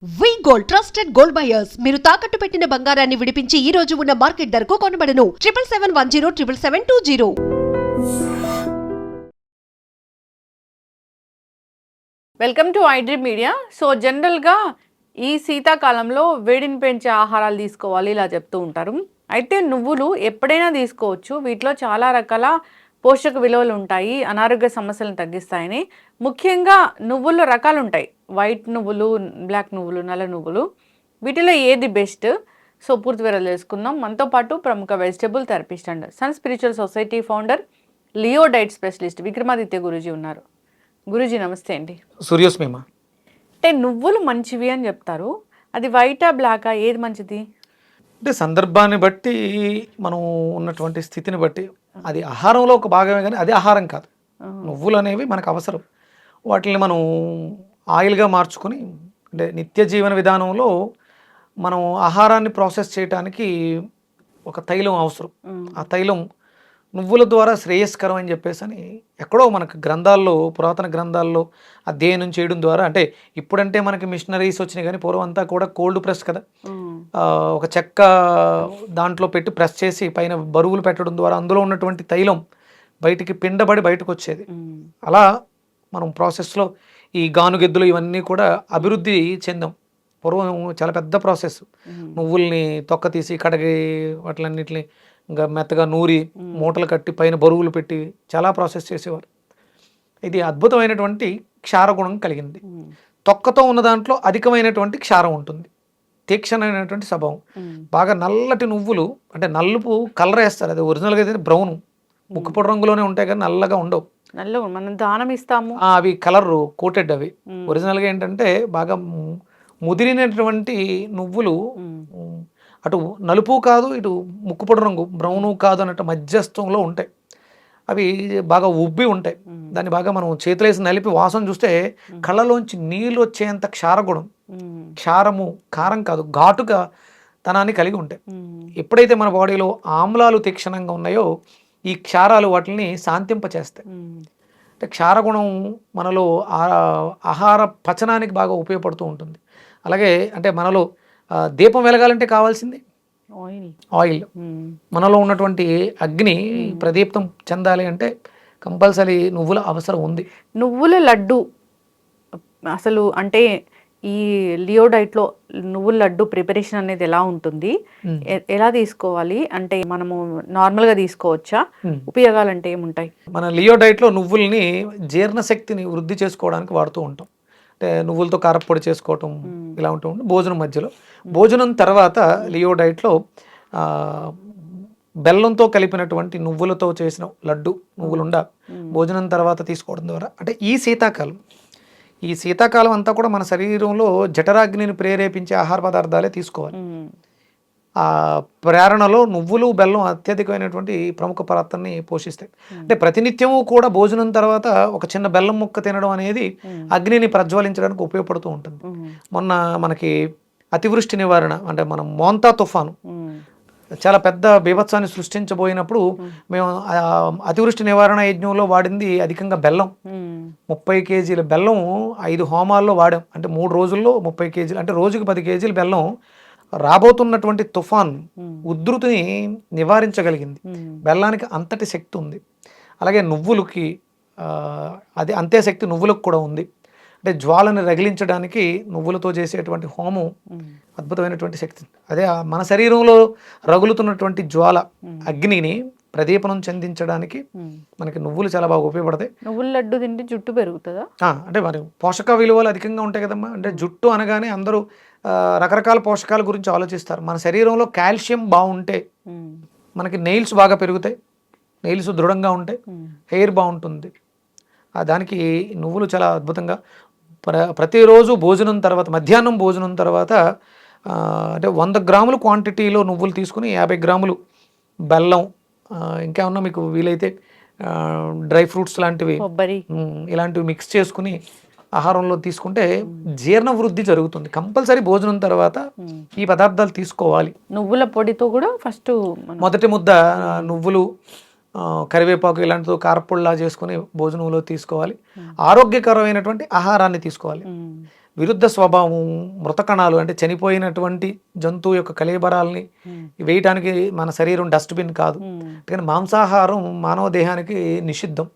వి gold trusted gold buyers మీరు తాకట్టు పెట్టిన బంగారాన్ని విడిపించి ఈ రోజు ఉన్న మార్కెట్ ధరకు కొనబడను 7771077720. Welcome to iDream media. So జనరల్గా ఈ శీతాకాలంలో వేడిని పెంచే ఆహారాలు తీసుకోవాలి ఇలా చెప్తూ ఉంటారు. అయితే నువ్వులు ఎప్పుడైనా తీసుకోవచ్చు. వీటిలో చాలా రకాల పోషక విలువలు ఉంటాయి, అనారోగ్య సమస్యలను తగ్గిస్తాయని. ముఖ్యంగా నువ్వుల్లో రకాలు ఉంటాయి, వైట్ నువ్వులు, బ్లాక్ నువ్వులు, నల్ల నువ్వులు. వీటిలో ఏది బెస్ట్? సో పూర్తి వివరాలు తెలుసుకుందాం. మనతో పాటు ప్రముఖ vegetable therapist and sun spiritual society founder, Leo diet specialist Vikramaditya Guruji ఉన్నారు. గురూజీ నమస్తే అండి. సూర్యోస్మిమ. అంటే నువ్వులు మంచివి అని చెప్తారు, అది వైటా బ్లాకా, ఏది మంచిది? అంటే సందర్భాన్ని బట్టి, మనం ఉన్నటువంటి స్థితిని బట్టి, అది ఆహారంలో ఒక భాగమే కానీ అది ఆహారం కాదు. నువ్వులు అనేవి మనకు అవసరం. వాటిని మనం ఆయిల్గా మార్చుకొని, అంటే నిత్య జీవన విధానంలో మనం ఆహారాన్ని ప్రాసెస్ చేయడానికి ఒక తైలం అవసరం. ఆ తైలం నువ్వుల ద్వారా శ్రేయస్కరం అని చెప్పేసి అని ఎక్కడో మనకు గ్రంథాల్లో, పురాతన గ్రంథాల్లో అధ్యయనం చేయడం ద్వారా, అంటే ఇప్పుడంటే మనకి మిషనరీస్ వచ్చినాయి కానీ పూర్వం అంతా కూడా కోల్డ్ ప్రెస్ కదా, ఒక చెక్క దాంట్లో పెట్టి ప్రెస్ చేసి పైన బరువులు పెట్టడం ద్వారా అందులో ఉన్నటువంటి తైలం బయటికి పిండబడి బయటకు వచ్చేది. అలా మనం ప్రాసెస్లో ఈ గానుగెద్దులు ఇవన్నీ కూడా అభివృద్ధి చెందాం. పూర్వం చాలా పెద్ద ప్రాసెస్. నువ్వుల్ని తొక్క తీసి కడిగి వాటిలన్నిటిని ఇంకా మెత్తగా నూరి మూటలు కట్టి పైన బరువులు పెట్టి చాలా ప్రాసెస్ చేసేవారు. ఇది అద్భుతమైనటువంటి క్షారగుణం కలిగింది. తొక్కతో ఉన్న దాంట్లో అధికమైనటువంటి క్షారం ఉంటుంది, తీక్షణమైనటువంటి స్వభావం. బాగా నల్లటి నువ్వులు, అంటే నలుపు కలర్ వేస్తారు, అది ఒరిజినల్గా అయితే బ్రౌన్ ముక్కుపొడి రంగులోనే ఉంటాయి కానీ నల్లగా ఉండవు. నల్ల మనం దానం ఇస్తాము, అవి కలర్ కోటెడ్. అవి ఒరిజినల్గా ఏంటంటే బాగా ముదిరినటువంటి నువ్వులు, అటు నలుపు కాదు ఇటు ముక్కుపొడి రంగు బ్రౌను కాదు అన్నట్టు మధ్యస్థంలో ఉంటాయి. అవి బాగా ఉబ్బి ఉంటాయి. దాన్ని బాగా మనం చేతులేసి నలిపి వాసన చూస్తే కళ్ళలోంచి నీళ్ళు వచ్చేంత క్షారగుణం, క్షారము కారం కాదు ఘాటుగా తనాన్ని కలిగి ఉంటాయి. ఎప్పుడైతే మన బాడీలో ఆమ్లాలు తీక్షణంగా ఉన్నాయో ఈ క్షారాలు వాటిని శాంతింపచేస్తాయి. అంటే క్షారగుణం మనలో ఆహార పచనానికి బాగా ఉపయోగపడుతూ ఉంటుంది. అలాగే అంటే మనలో దీపం వెలగాలంటే కావాల్సింది ఆయిల్. మనలో ఉన్నటువంటి అగ్ని ప్రదీప్తం చెందాలి అంటే కంపల్సరీ నువ్వుల అవసరం ఉంది. నువ్వుల లడ్డు అసలు అంటే ఈ లియో డైట్లో నువ్వుల లడ్డు ప్రిపరేషన్ అనేది ఎలా ఉంటుంది, ఎలా తీసుకోవాలి? అంటే మనము నార్మల్గా తీసుకోవచ్చా? ఉపయోగాలు అంటే ఏముంటాయి? మన లియో డైట్లో నువ్వుల్ని జీర్ణశక్తిని వృద్ధి చేసుకోవడానికి వాడుతూ ఉంటాం. అంటే నువ్వులతో కారపొడి చేసుకోవటం ఇలా ఉంటూ ఉంటుంది. భోజనం మధ్యలో, భోజనం తర్వాత లియో డైట్లో బెల్లంతో కలిపినటువంటి నువ్వులతో చేసిన లడ్డు, నువ్వులుండ భోజనం తర్వాత తీసుకోవడం ద్వారా, అంటే ఈ శీతాకాలం అంతా కూడా మన శరీరంలో జఠరాగ్నిని ప్రేరేపించే ఆహార పదార్థాలే తీసుకోవాలి. ఆ ప్రేరణలో నువ్వులు, బెల్లం అత్యధికమైనటువంటి ప్రముఖ పాత్రని పోషిస్తాయి. అంటే ప్రతినిత్యము కూడా భోజనం తర్వాత ఒక చిన్న బెల్లం ముక్క తినడం అనేది అగ్నిని ప్రజ్వలించడానికి ఉపయోగపడుతూ ఉంటుంది. మొన్న మనకి అతివృష్టి నివారణ, అంటే మనం మోంతా తుఫాను చాలా పెద్ద బీభత్సాన్ని సృష్టించబోయినప్పుడు మేము అతివృష్టి నివారణ యజ్ఞంలో వాడింది అధికంగా బెల్లం. 30 కేజీల బెల్లం 5 హోమాల్లో వాడాం. అంటే 3 రోజుల్లో 30 కేజీలు, అంటే రోజుకి 10 కేజీల బెల్లం రాబోతున్నటువంటి తుఫాన్ ఉధృతిని నివారించగలిగింది. బెల్లానికి అంతటి శక్తి ఉంది. అలాగే నువ్వులకి అది అంతే శక్తి నువ్వులకు కూడా ఉంది. అంటే జ్వాలను రగిలించడానికి నువ్వులతో చేసేటువంటి హోమం అద్భుతమైనటువంటి శక్తి. అదే మన శరీరంలో రగులుతున్నటువంటి జ్వాల అగ్నిని ప్రదీపనం చెందించడానికి మనకి నువ్వులు చాలా బాగా ఉపయోగపడతాయి. నువ్వుల లడ్డు తింటే జుట్టు పెరుగుతుందా? అంటే మరి పోషక విలువలు అధికంగా ఉంటాయి కదమ్మా. అంటే జుట్టు అనగానే అందరూ రకరకాల పోషకాల గురించి ఆలోచిస్తారు. మన శరీరంలో కాల్షియం బాగుంటే మనకి నెయిల్స్ బాగా పెరుగుతాయి, నెయిల్స్ దృఢంగా ఉంటాయి, హెయిర్ బాగుంటుంది. దానికి నువ్వులు చాలా అద్భుతంగా ప్రతిరోజు భోజనం తర్వాత, మధ్యాహ్నం భోజనం తర్వాత అంటే 100 గ్రాములు క్వాంటిటీలో నువ్వులు తీసుకుని 50 గ్రాములు బెల్లం, ఇంకేమన్నా మీకు వీలైతే డ్రై ఫ్రూట్స్ లాంటివి, ఇలాంటివి మిక్స్ చేసుకుని ఆహారంలో తీసుకుంటే జీర్ణ వృద్ధి జరుగుతుంది. కంపల్సరీ భోజనం తర్వాత ఈ పదార్థాలు తీసుకోవాలి. నువ్వుల పొడితో కూడా ఫస్ట్ మొదటి ముద్ద నువ్వులు, కరివేపాకు ఇలాంటితో కారపొడిలా చేసుకుని భోజనంలో తీసుకోవాలి. ఆరోగ్యకరమైనటువంటి ఆహారాన్ని తీసుకోవాలి. విరుద్ధ స్వభావం, మృత కణాలు అంటే చనిపోయినటువంటి జంతువు యొక్క కళేబరాల్ని వేయటానికి మన శరీరం డస్ట్బిన్ కాదు. కానీ మాంసాహారం మానవ దేహానికి నిషిద్ధం.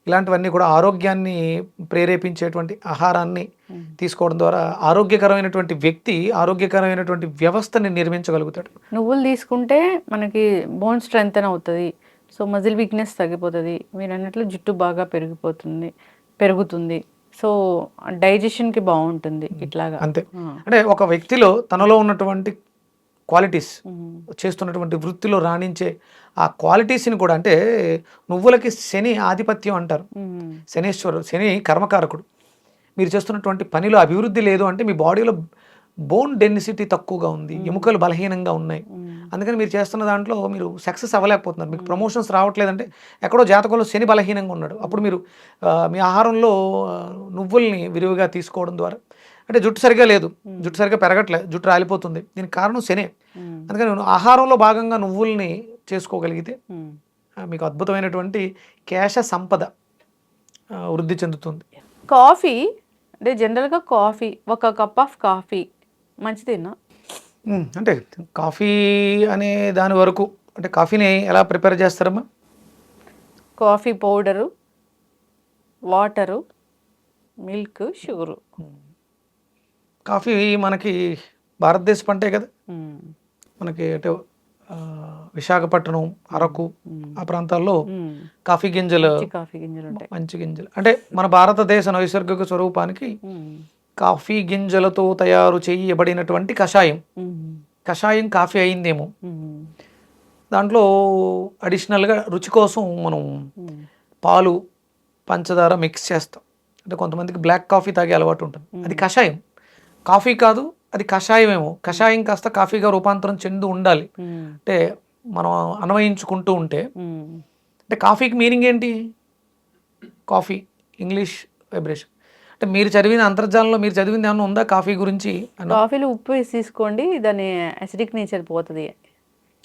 ఇలాంటివన్నీ కూడా ఆరోగ్యాన్ని ప్రేరేపించేటువంటి ఆహారాన్ని తీసుకోవడం ద్వారా ఆరోగ్యకరమైనటువంటి వ్యక్తి ఆరోగ్యకరమైనటువంటి వ్యవస్థని నిర్మించగలుగుతాడు. నువ్వులు తీసుకుంటే మనకి బోన్ స్ట్రెంగ్తన్ అవుతుంది, సో మజిల్ వీక్నెస్ తగ్గిపోతుంది, మీరు అన్నట్లు జుట్టు బాగా పెరుగుతుంది, సో డైజెషన్కి బాగుంటుంది ఇట్లాగా. అంతే. అంటే ఒక వ్యక్తిలో తనలో ఉన్నటువంటి క్వాలిటీస్, చేస్తున్నటువంటి వృత్తిలో రాణించే ఆ క్వాలిటీస్ని కూడా, అంటే నువ్వులకి శని ఆధిపత్యం అంటారు. శని కర్మకారకుడు. మీరు చేస్తున్నటువంటి పనిలో అభివృద్ధి లేదు అంటే మీ బాడీలో బోన్ డెన్సిటీ తక్కువగా ఉంది, ఎముకలు బలహీనంగా ఉన్నాయి, అందుకని మీరు చేస్తున్న దాంట్లో మీరు సక్సెస్ అవ్వలేకపోతున్నారు. మీకు ప్రమోషన్స్ రావట్లేదంటే ఎక్కడో జాతకంలో శని బలహీనంగా ఉన్నాడు. అప్పుడు మీరు మీ ఆహారంలో నువ్వుల్ని విరివిగా తీసుకోవడం ద్వారా, అంటే జుట్టు సరిగా లేదు, జుట్టు సరిగా పెరగట్లేదు, జుట్టు రాలిపోతుంది, దీనికి కారణం శనే. అందుకని ఆహారంలో భాగంగా నువ్వుల్ని చేసుకోగలిగితే మీకు అద్భుతమైనటువంటి కేశ సంపద వృద్ధి చెందుతుంది. కాఫీ అంటే జనరల్గా కాఫీ, ఒక కప్ ఆఫ్ కాఫీ మంచిదేనా? అంటే కాఫీ అనే దాని వరకు, అంటే కాఫీని ఎలా ప్రిపేర్ చేస్తారమ్మా? Coffee powder, water, milk, sugar. Coffee మనకి భారతదేశ పంటే కదా. మనకి అంటే విశాఖపట్నం, అరకు ఆ ప్రాంతాల్లో కాఫీ గింజలు ఉంటాయి, మంచి గింజలు. అంటే మన భారతదేశ నైసర్గిక స్వరూపానికి కాఫీ గింజలతో తయారు చేయబడినటువంటి కషాయం కాఫీ అయిందేమో. దాంట్లో అడిషనల్గా రుచి కోసం మనం పాలు, పంచదార మిక్స్ చేస్తాం. అంటే కొంతమందికి బ్లాక్ కాఫీ తాగే అలవాటు ఉంటుంది, అది కషాయం. కాఫీ కాదు, అది కషాయమేమో. కషాయం కాస్త కాఫీగా రూపాంతరం చెంది ఉండాలి. అంటే మనం అన్వయించుకుంటూ ఉంటే, అంటే కాఫీకి మీనింగ్ ఏంటి? Coffee English vibration. అంటే మీరు చదివిన అంతర్జాలంలో మీరు చదివింది ఏమన్నా ఉందా కాఫీ గురించి? కాఫీలో ఉప్పు వేసి తీసుకోండి, దాని అసిడిక్ నేచర్ పోతుంది.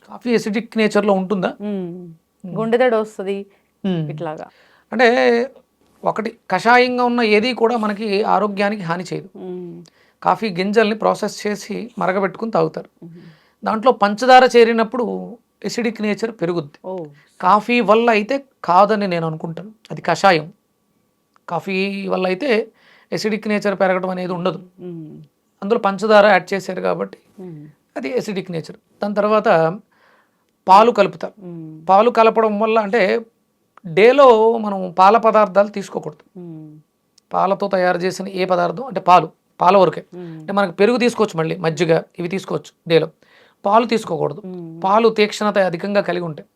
కాఫీ అసిడిక్ నేచర్లో ఉంటుందా? గుండెదడ వస్తుంది ఇట్లాగా. అంటే ఒకటి, కషాయంగా ఉన్న ఏది కూడా మనకి ఆరోగ్యానికి హాని చేయదు. కాఫీ గింజల్ని ప్రాసెస్ చేసి మరగబెట్టుకుని తాగుతారు. దాంట్లో పంచదార చేరినప్పుడు ఎసిడిక్ నేచర్ పెరుగుద్ది. కాఫీ వల్ల అయితే కాదని నేను అనుకుంటాను, అది కషాయం. కాఫీ వల్ల అయితే ఎసిడిక్ నేచర్ పెరగడం అనేది ఉండదు. అందులో పంచదార యాడ్ చేశారు కాబట్టి అది ఎసిడిక్ నేచర్. దాని తర్వాత పాలు కలుపుతారు. పాలు కలపడం వల్ల, అంటే డేలో మనం పాల పదార్థాలు తీసుకోకూడదు. పాలతో తయారు చేసిన ఏ పదార్థం, అంటే పాల వరకే. అంటే మనకు పెరుగు తీసుకోవచ్చు, మళ్ళీ మజ్జిగ ఇవి తీసుకోవచ్చు డేలో. పాలు తీసుకోకూడదు. పాలు తీక్షణత అధికంగా కలిగి ఉంటాయి.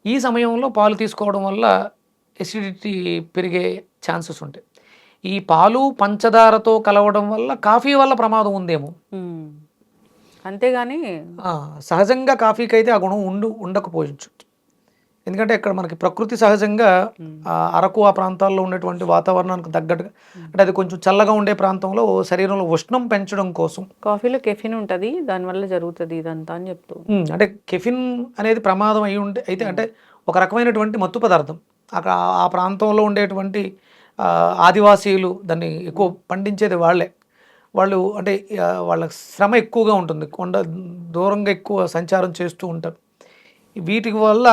ఈ సమయంలో పాలు తీసుకోవడం వల్ల ఎసిడిటీ పెరిగే ఛాన్సెస్ ఉంటాయి. ఈ పాలు పంచదారతో కలవడం వల్ల కాఫీ వల్ల ప్రమాదం ఉందేమో. అంతేగాని సహజంగా కాఫీకి అయితే ఆ గుణం ఉండకపోవచ్చు. ఎందుకంటే ఇక్కడ మనకి ప్రకృతి సహజంగా అరకు ఆ ప్రాంతాల్లో ఉండేటువంటి వాతావరణానికి తగ్గట్టుగా, అంటే అది కొంచెం చల్లగా ఉండే ప్రాంతంలో శరీరంలో ఉష్ణం పెంచడం కోసం కాఫీలో కెఫిన్ ఉంటుంది, దానివల్ల జరుగుతుంది ఇదంతా అని చెప్తూ. అంటే కెఫిన్ అనేది ప్రమాదం అయితే అంటే ఒక రకమైనటువంటి మత్తు పదార్థం. అక్కడ ఆ ప్రాంతంలో ఉండేటువంటి ఆదివాసీలు దాన్ని ఎక్కువ పండించేది వాళ్ళు అంటే వాళ్ళ శ్రమ ఎక్కువగా ఉంటుంది, కొండ దూరంగా ఎక్కువ సంచారం చేస్తూ ఉంటారు. వీటి వల్ల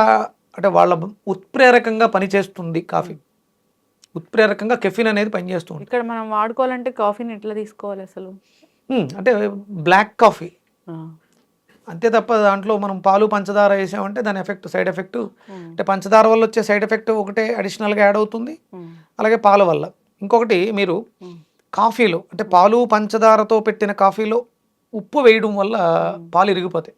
అంటే వాళ్ళ ఉత్ప్రేరకంగా పనిచేస్తుంది కాఫీ. ఉత్ప్రేరకంగా కెఫిన్ అనేది పనిచేస్తుంది. ఇక్కడ మనం వాడుకోవాలంటే కాఫీని ఎట్లా తీసుకోవాలి అసలు? అంటే బ్లాక్ కాఫీ అంతే తప్ప దాంట్లో మనం పాలు పంచదార వేసామంటే దాని ఎఫెక్ట్, సైడ్ ఎఫెక్ట్, అంటే పంచదార వల్ల వచ్చే సైడ్ ఎఫెక్ట్ ఒకటే అడిషనల్గా యాడ్ అవుతుంది, అలాగే పాల వల్ల. ఇంకొకటి, మీరు కాఫీలో అంటే పాలు పంచదారతో పెట్టిన కాఫీలో ఉప్పు వేయడం వల్ల పాలు ఇరిగిపోతాయి.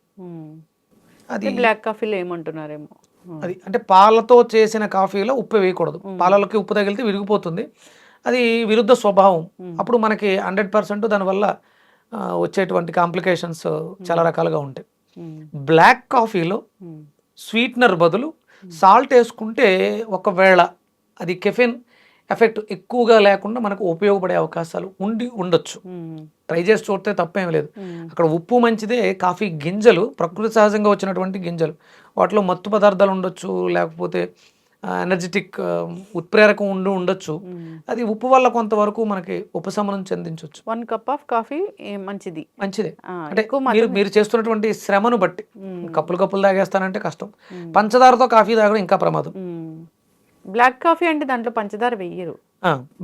అది బ్లాక్ కాఫీలో ఏమంటున్నారేమో. అది అంటే పాలతో చేసిన కాఫీలో ఉప్పు వేయకూడదు. పాలలోకి ఉప్పు తగిలితే విరిగిపోతుంది, అది విరుద్ధ స్వభావం. అప్పుడు మనకి 100% దానివల్ల వచ్చేటువంటి కాంప్లికేషన్స్ చాలా రకాలుగా ఉంటాయి. బ్లాక్ కాఫీలో స్వీట్నర్ బదులు సాల్ట్ వేసుకుంటే ఒకవేళ అది కెఫిన్ ఎఫెక్ట్ ఎక్కువగా లేకుండా మనకు ఉపయోగపడే అవకాశాలు ఉండొచ్చు. ట్రై చేసి చూస్తే తప్పేం లేదు. అక్కడ ఉప్పు మంచిదే. కాఫీ గింజలు ప్రకృతి సహజంగా వచ్చినటువంటి గింజలు, వాటిలో మత్తు పదార్థాలు ఉండొచ్చు, లేకపోతే ఎనర్జెటిక్ ఉత్ప్రేరకం ఉండొచ్చు. అది ఉప్పు వల్ల కొంతవరకు మనకి ఉపశమనం చెందించవచ్చు. 1 కప్ ఆఫ్ కాఫీ మంచిదే. అంటే మీరు చేస్తున్నటువంటి శ్రమను బట్టి కప్పులు తాగేస్తానంటే కష్టం. పంచదారతో కాఫీ తాగడం ఇంకా ప్రమాదం. బ్లాక్ కాఫీ అంటే దాంట్లో పంచదార వెయ్యరు.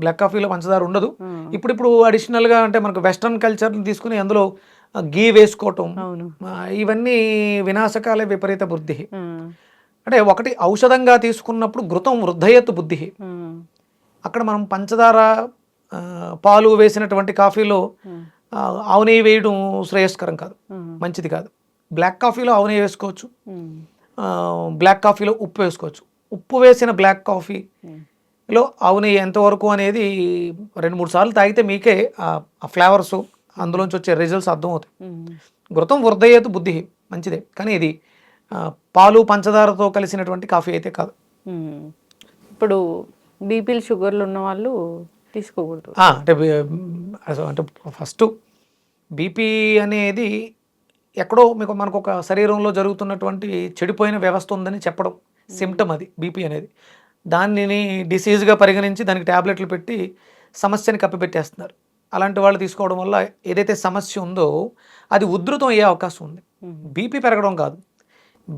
బ్లాక్ కాఫీలో పంచదార ఉండదు. ఇప్పుడు అడిషనల్గా అంటే మనకు వెస్ట్రన్ కల్చర్ని తీసుకుని అందులో గీ వేసుకోవటం, ఇవన్నీ వినాశకాలే విపరీత బుద్ధి. అంటే ఒకటి ఔషధంగా తీసుకున్నప్పుడు ఘృతం వృద్ధయత్ బుద్ధి. అక్కడ మనం పంచదార పాలు వేసినటువంటి కాఫీలో ఆవు నెయ్యి వేయడం శ్రేయస్కరం కాదు, మంచిది కాదు. బ్లాక్ కాఫీలో ఆవు నెయ్యి వేసుకోవచ్చు, బ్లాక్ కాఫీలో ఉప్పు వేసుకోవచ్చు. ఉప్పు వేసిన బ్లాక్ కాఫీలో ఆవు నెయ్యి ఎంతవరకు అనేది 2-3 సార్లు తాగితే మీకే ఆ ఫ్లేవర్స్ అందులోంచి వచ్చే రిజల్ట్స్ అర్థమవుతాయి. ఘృతం వృద్ధయత్ బుద్ధి మంచిదే, కానీ ఇది పాలు పంచదారతో కలిసినటువంటి కాఫీ అయితే కాదు. ఇప్పుడు బీపీలు షుగర్లు ఉన్న వాళ్ళు తీసుకోకూడదు. అంటే ఫస్ట్ బీపీ అనేది ఎక్కడో మనకు ఒక శరీరంలో జరుగుతున్నటువంటి చెడిపోయిన వ్యవస్థ ఉందని చెప్పడం సిమ్టమ్. అది బీపీ అనేది దానిని డిసీజ్గా పరిగణించి దానికి ట్యాబ్లెట్లు పెట్టి సమస్యని కప్పిపెట్టేస్తున్నారు. అలాంటి వాళ్ళు తీసుకోవడం వల్ల ఏదైతే సమస్య ఉందో అది ఉధృతం అయ్యే అవకాశం ఉంది. బీపీ పెరగడం కాదు,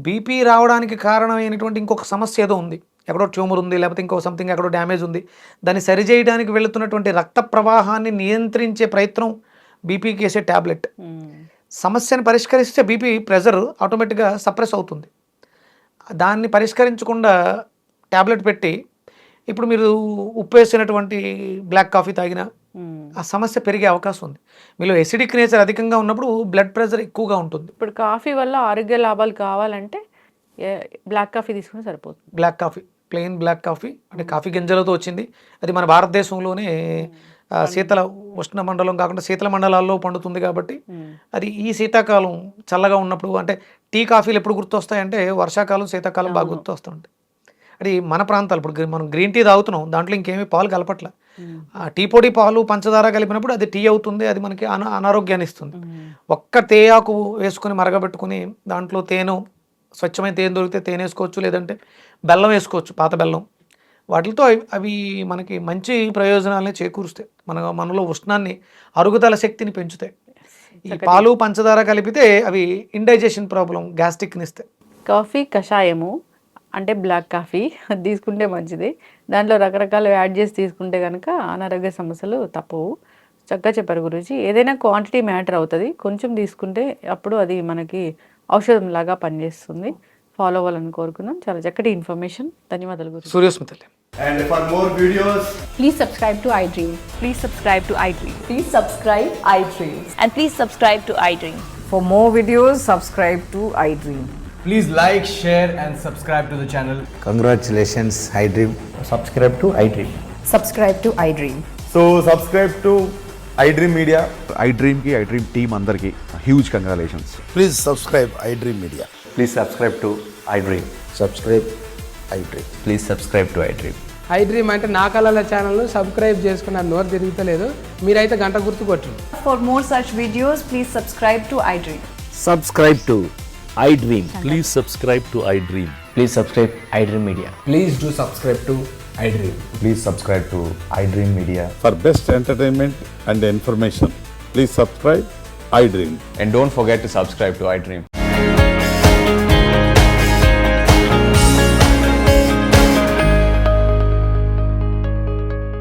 బీపీ రావడానికి కారణమైనటువంటి ఇంకొక సమస్య ఏదో ఉంది. ఎక్కడో ట్యూమర్ ఉంది, లేకపోతే ఇంకో సంథింగ్ ఎక్కడో డ్యామేజ్ ఉంది. దాన్ని సరిచేయడానికి వెళుతున్నటువంటి రక్త ప్రవాహాన్ని నియంత్రించే ప్రయత్నం బీపీకి వేసే ట్యాబ్లెట్. సమస్యను పరిష్కరిస్తే బీపీ ప్రెషర్ ఆటోమేటిక్గా సప్రెస్ అవుతుంది. దాన్ని పరిష్కరించకుండా ట్యాబ్లెట్ పెట్టి ఇప్పుడు మీరు ఉప్పు వేసినటువంటి బ్లాక్ కాఫీ తాగినా ఆ సమస్య పెరిగే అవకాశం ఉంది. మీలో ఎసిడిక్ నేచర్ అధికంగా ఉన్నప్పుడు బ్లడ్ ప్రెషర్ ఎక్కువగా ఉంటుంది. ఇప్పుడు కాఫీ వల్ల ఆరోగ్య లాభాలు కావాలంటే బ్లాక్ కాఫీ తీసుకుని సరిపోతుంది. Black coffee, plain black coffee అంటే కాఫీ గింజలతో వచ్చింది. అది మన భారతదేశంలోనే శీతల ఉష్ణ మండలం కాకుండా శీతల మండలాల్లో పండుతుంది కాబట్టి అది ఈ శీతాకాలం చల్లగా ఉన్నప్పుడు, అంటే టీ కాఫీలు ఎప్పుడు గుర్తొస్తాయంటే వర్షాకాలం శీతాకాలం బాగా గుర్తొస్తుంటాయి. అది మన ప్రాంతాలు ఇప్పుడు మనం గ్రీన్ టీ తాగుతున్నాం, దాంట్లో ఇంకేమీ పాలు కలపట్ల. టీ పొడి పాలు పంచదార కలిపినప్పుడు అది టీ అవుతుంది, అది మనకి అనారోగ్యాన్ని ఇస్తుంది. ఒక్క తేయాకు వేసుకుని మరగబెట్టుకుని దాంట్లో తేనె, స్వచ్ఛమైన తేనె దొరికితే తేనె వేసుకోవచ్చు, లేదంటే బెల్లం వేసుకోవచ్చు, పాత బెల్లం. వాటితో అవి మనకి మంచి ప్రయోజనాలని చేకూరుస్తాయి. మనలో ఉష్ణాన్ని, అరుగుదల శక్తిని పెంచుతాయి. ఈ పాలు పంచదార కలిపితే అవి ఇండైజెషన్ ప్రాబ్లం, గ్యాస్ట్రిక్ని ఇస్తాయి. కాఫీ కషాయము అంటే బ్లాక్ కాఫీ అది తీసుకుంటే మంచిది. దాంట్లో రకరకాలు యాడ్ చేసి తీసుకుంటే కనుక అనారోగ్య సమస్యలు తప్పవు. చక్కగా చెప్పారు గురూజీ. ఏదైనా క్వాంటిటీ మ్యాటర్ అవుతుంది, కొంచెం తీసుకుంటే అప్పుడు అది మనకి ఔషధం లాగా పనిచేస్తుంది. ఫాలో అవ్వాలని కోరుకున్నాం. చాలా చక్కటి ఇన్ఫర్మేషన్. ధన్యవాదాలు Guruji. సూర్యస్మితల్లి. And for more videos, Please subscribe to iDream. Please subscribe to iDream. Please subscribe iDream. And please subscribe to iDream. For more videos, subscribe to iDream. please like, share and subscribe to the channel. Congratulations, iDream. Subscribe to iDream. Subscribe to iDream. So subscribe to iDream Media. iDream ki iDream team andarki huge congratulations. Please subscribe iDream Media. Please subscribe to iDream. Subscribe iDream. Please subscribe to iDream. iDream అంటే నా కళల ఛానల్ను subscribe చేసుకున్న నోరు తిరుగుతలేదు, మీరైతే గంట గుర్తు కొట్టండి. For more such videos, please subscribe to iDream. Subscribe to iDream. Please subscribe to iDream. Please subscribe iDream Media. Please do subscribe to iDream. Please subscribe to iDream Media. For best entertainment and information, please subscribe iDream. And don't forget to subscribe to iDream.